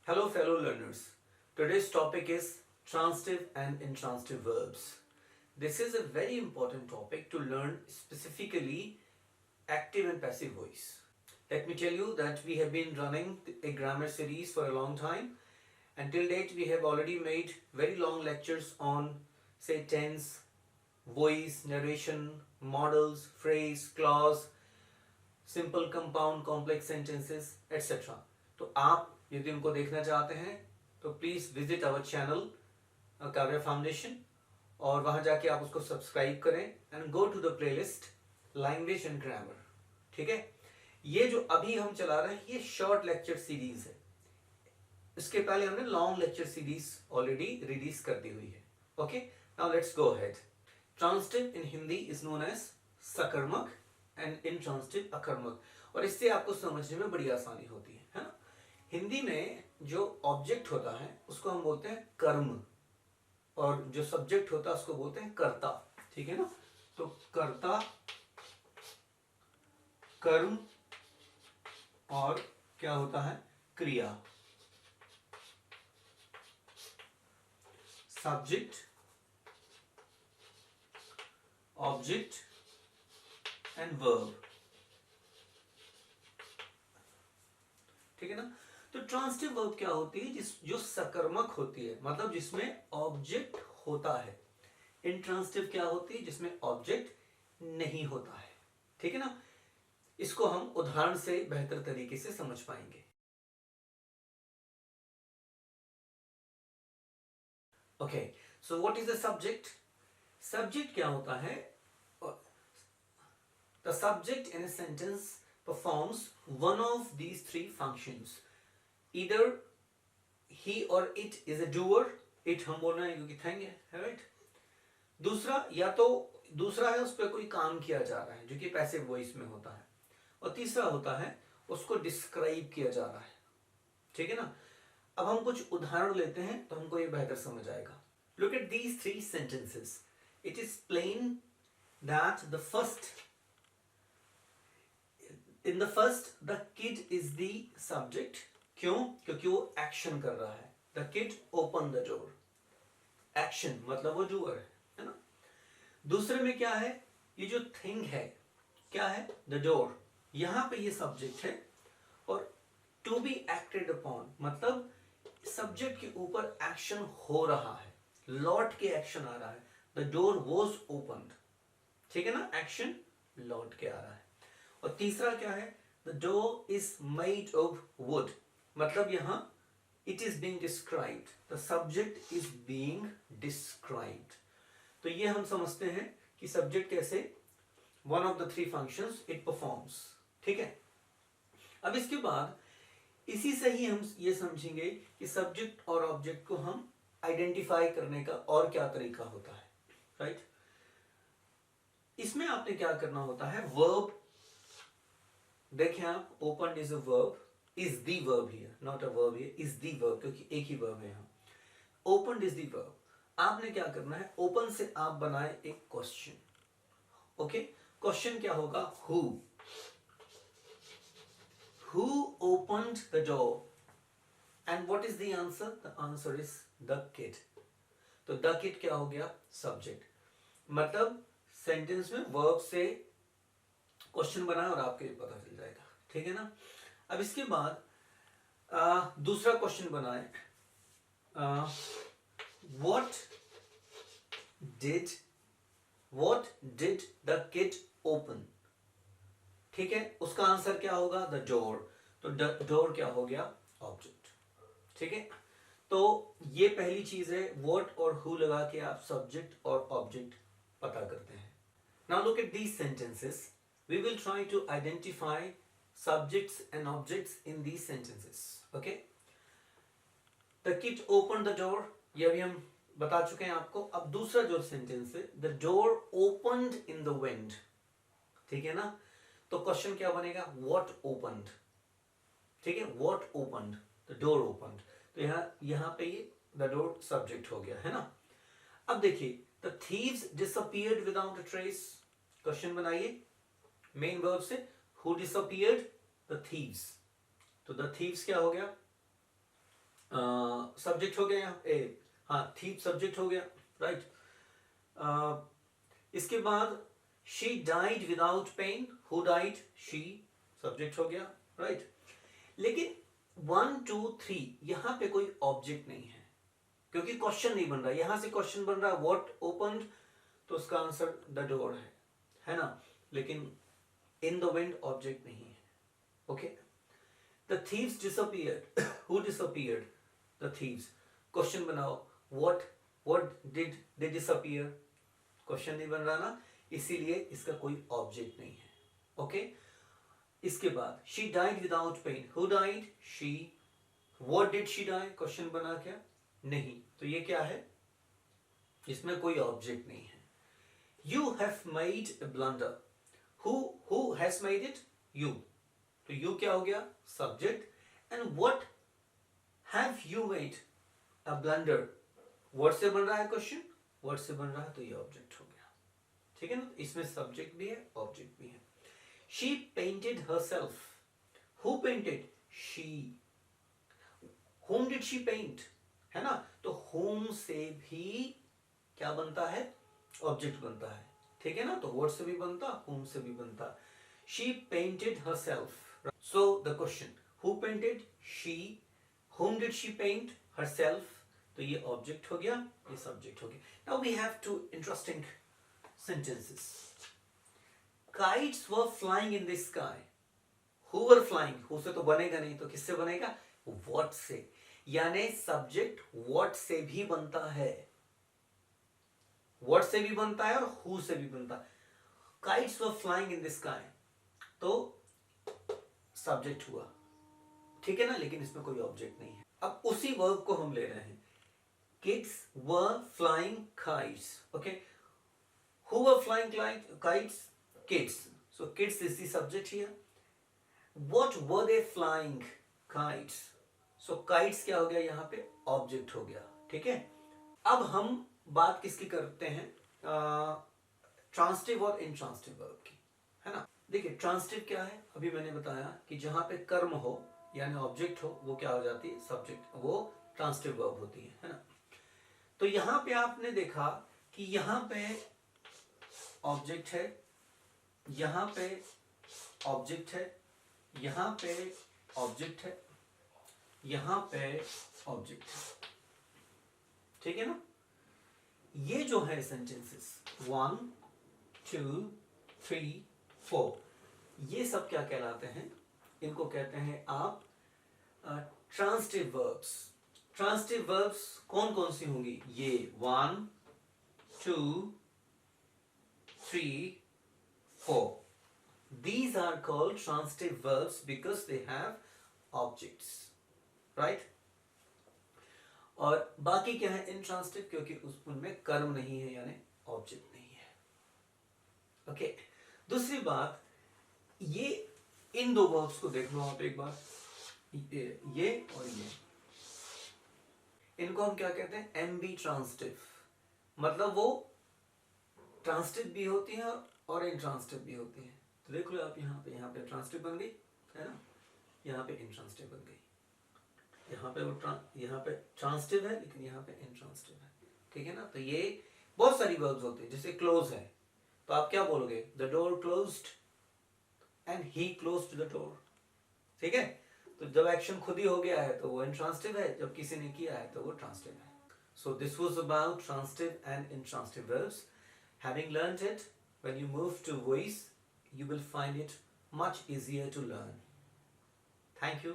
Hello, fellow learners. Today's topic is transitive and intransitive verbs. This is a very important topic to learn, specifically active and passive voice. Let me tell you that we have been running a grammar series for a long time. Until date, we have already made very long lectures on, say, tense, voice, narration, models, phrase, clause, simple compound complex sentences etcetera. तो आप यदि उनको देखना चाहते हैं तो please visit our channel Kavya Foundation और वहां जाके आप उसको सब्सक्राइब करें and go to the playlist language and grammar. ठीक है, ये जो अभी हम चला रहे हैं ये शॉर्ट लेक्चर सीरीज है। इसके पहले हमने long lecture series already release कर दी हुई है। Okay, now let's go ahead. Transitive in Hindi is known as सकर्मक एंड इंट्रांसिटिव अकर्मक, और इससे आपको समझने में बड़ी आसानी होती है ना। हिंदी में जो ऑब्जेक्ट होता है उसको हम बोलते हैं कर्म, और जो सब्जेक्ट होता है उसको बोलते हैं कर्ता। ठीक है ना, तो कर्ता, कर्म और क्या होता है क्रिया, सब्जेक्ट, ऑब्जेक्ट एंड वर्ब। ठीक है ना, तो ट्रांसिटिव वर्ब क्या होती है? जो सकर्मक होती है, मतलब जिसमें ऑब्जेक्ट होता है। इंट्रांसिटिव क्या होती है? जिसमें ऑब्जेक्ट नहीं होता है। ठीक है ना, इसको हम उदाहरण से बेहतर तरीके से समझ पाएंगे। Okay, so what is the subject? Subject क्या होता है? The subject in a sentence performs one of these three functions. Either he or it is a doer, it हम बोल रहे हैं क्योंकि थिंग है, राइट। दूसरा, या तो दूसरा है उस पर कोई काम किया जा रहा है जो कि पैसिव वॉइस में होता है, और तीसरा होता है उसको डिस्क्राइब किया जा रहा है। ठीक है ना, अब हम कुछ उदाहरण लेते हैं तो हमको ये बेहतर समझ आएगा। Look at these three sentences. It is plain that the first in the first the kid is the subject. क्यों? क्योंकि वो एक्शन कर रहा है। The kid open the door, action मतलब वो डूअर है ना। दूसरे में क्या है? ये जो थिंग है क्या है? The door. यहां पे ये सब्जेक्ट है, और टू बी एक्टेड अपॉन मतलब सब्जेक्ट के ऊपर एक्शन हो रहा है, लौट के एक्शन आ रहा है। The door was opened. ठीक है ना, एक्शन लौट के आ रहा है। और तीसरा क्या है? The door is made of would, मतलब यहां it is being described, the subject is being described. तो ये हम समझते हैं कि सब्जेक्ट कैसे one of the three functions it performs. ठीक है, अब इसके बाद इसी से ही हम ये समझेंगे कि सब्जेक्ट और ऑब्जेक्ट को हम आइडेंटिफाई करने का और क्या तरीका होता है, राइट। इसमें आपने क्या करना होता है? वर्ब, देखें आप, open is a verb, is the verb here, not a verb here, is the verb, क्योंकि एक ही वर्ब है यहां। Open is the verb. आपने क्या करना है? ओपन से आप बनाए एक क्वेश्चन। ओके, क्वेश्चन क्या होगा? Who opened the door, and what is the answer? The answer is the kid. तो द किड क्या हो गया? सब्जेक्ट। मतलब सेंटेंस में वर्ब से क्वेश्चन बनाए और आपके लिए पता चल जाएगा। ठीक है ना, अब इसके बाद दूसरा क्वेश्चन बनाए, what did the kid open. ठीक है, उसका आंसर क्या होगा? The door. तो डोर क्या हो गया? ऑब्जेक्ट। ठीक है, तो ये पहली चीज है, व्हाट और हु लगा के आप सब्जेक्ट और ऑब्जेक्ट पता करते हैं। Now look at these sentences. We will try to identify subjects and objects in these sentences. Okay? The kid opened the door. ये अभी हम बता चुके हैं आपको। अब दूसरा जो सेंटेंस है, the door opened in the wind. ठीक है ना, तो क्वेश्चन क्या बनेगा? What opened? ठीक है, what opened? The door opened. तो यहां पे ये the door subject हो गया है ना। अब देखिए, the thieves disappeared without a trace. Question बनाइए मेन वर्ब से, who disappeared? the thieves. तो the thieves क्या हो गया? सब्जेक्ट हो गया यहाँ हाँ थीप सब्जेक्ट हो गया, राइट। इसके बाद she died without pain, who died, she subject हो गया, राइट। लेकिन 1 2 3 यहां पे कोई ऑब्जेक्ट नहीं है क्योंकि क्वेश्चन नहीं बन रहा। यहां से क्वेश्चन बन रहा है व्हाट ओपन्ड, तो उसका आंसर द डोर है ना। लेकिन इन द विंड ऑब्जेक्ट नहीं है, okay. The thieves disappeared, who disappeared, the thieves. Question बनाओ what did they disappear, question नहीं बन रहा ना, इसीलिए इसका कोई ऑब्जेक्ट नहीं है, ओके। इसके बाद she died without pain, who died, she. What did she die, question बना क्या, नहीं, तो ये क्या है, इसमें कोई ऑब्जेक्ट नहीं है। You have made a blunder, who has made it, you, तो यू क्या हो गया, subject. And what have you made a blunder, word से बन रहा है क्वेश्चन, वर्ड से बन रहा है तो ये ऑब्जेक्ट हो गया, ठीक है ना। इसमें सब्जेक्ट भी है ऑब्जेक्ट भी है। She painted herself, who painted, she। whom did she paint, है ना, तो whom से भी क्या बनता है, ऑब्जेक्ट बनता है, ठीक है ना। तो what से भी बनता, whom से भी बनता। she painted herself, so the question, who painted, she, whom did she paint, herself, तो ये ऑब्जेक्ट हो गया, ये सब्जेक्ट हो गया। now we have two interesting sentences. Kites were flying in the sky. Who were flying? Who से तो बनेगा नहीं, तो किससे बनेगा, what से। यानी सब्जेक्ट what से भी बनता है, what से भी बनता है और who से भी बनता है। Kites were flying in the sky, तो सब्जेक्ट हुआ, ठीक है ना, लेकिन इसमें कोई ऑब्जेक्ट नहीं है। अब उसी वर्ब को हम ले रहे हैं, kids were flying kites, okay. Who were flying kites, kids, so kids is the subject here. What were they flying, kites, so kites क्या हो गया यहाँ पे, ऑब्जेक्ट हो गया, ठीक है। अब हम बात किसकी करते हैं, ट्रांसिटिव और इंट्रांसिटिव वर्ब की, है ना। देखिए ट्रांसिटिव क्या है, अभी मैंने बताया कि जहां पे कर्म हो यानी ऑब्जेक्ट हो वो क्या हो जाती है, सब्जेक्ट, वो ट्रांसिटिव वर्ब होती है ना। तो यहां पे आपने देखा कि यहां पे ऑब्जेक्ट है, यहां पे ऑब्जेक्ट है, यहां पे ऑब्जेक्ट है, यहां पे ऑब्जेक्ट है, ठीक है ना। ये जो है सेंटेंसेस 1 2 3 4, ये सब क्या कहलाते हैं, इनको कहते हैं आप ट्रांसिटिव वर्ब्स। ट्रांसिटिव वर्ब्स कौन कौन सी होंगी, ये 1 2 3 4, these are called transitive verbs because they have objects, right। और बाकी क्या है intransitive, क्योंकि उनमें कर्म नहीं है यानी ऑब्जेक्ट नहीं है, ओके। दूसरी बात, ये इन दो वर्ब्स को देख लो आप एक बार, ये और ये, इनको हम क्या कहते हैं, एम्बी ट्रांसिटिव, मतलब वो ट्रांसिटिव भी होती है और इंट्रांसिटिव भी होती है। तो देख लो आप यहाँ पे ट्रांसिटिव बन गई है ना, यहाँ पे इंट्रांसिटिव बन गई, यहाँ पे यहाँ पे ट्रांसिटिव है लेकिन यहाँ पे इंट्रांसिटिव है, ठीक है ना। तो ये बहुत सारी वर्ब्स होती है, जैसे क्लोज है तो आप क्या बोलोगे, the door closed and he closed the door, ठीक है। तो जब एक्शन खुद ही हो गया है तो वो इंट्रांसिटिव है, जब किसी ने किया है तो वो ट्रांसिटिव है। So this was about transitive and intransitive verbs. Having learned it, when you move to voice, you will find it much easier to learn. Thank you.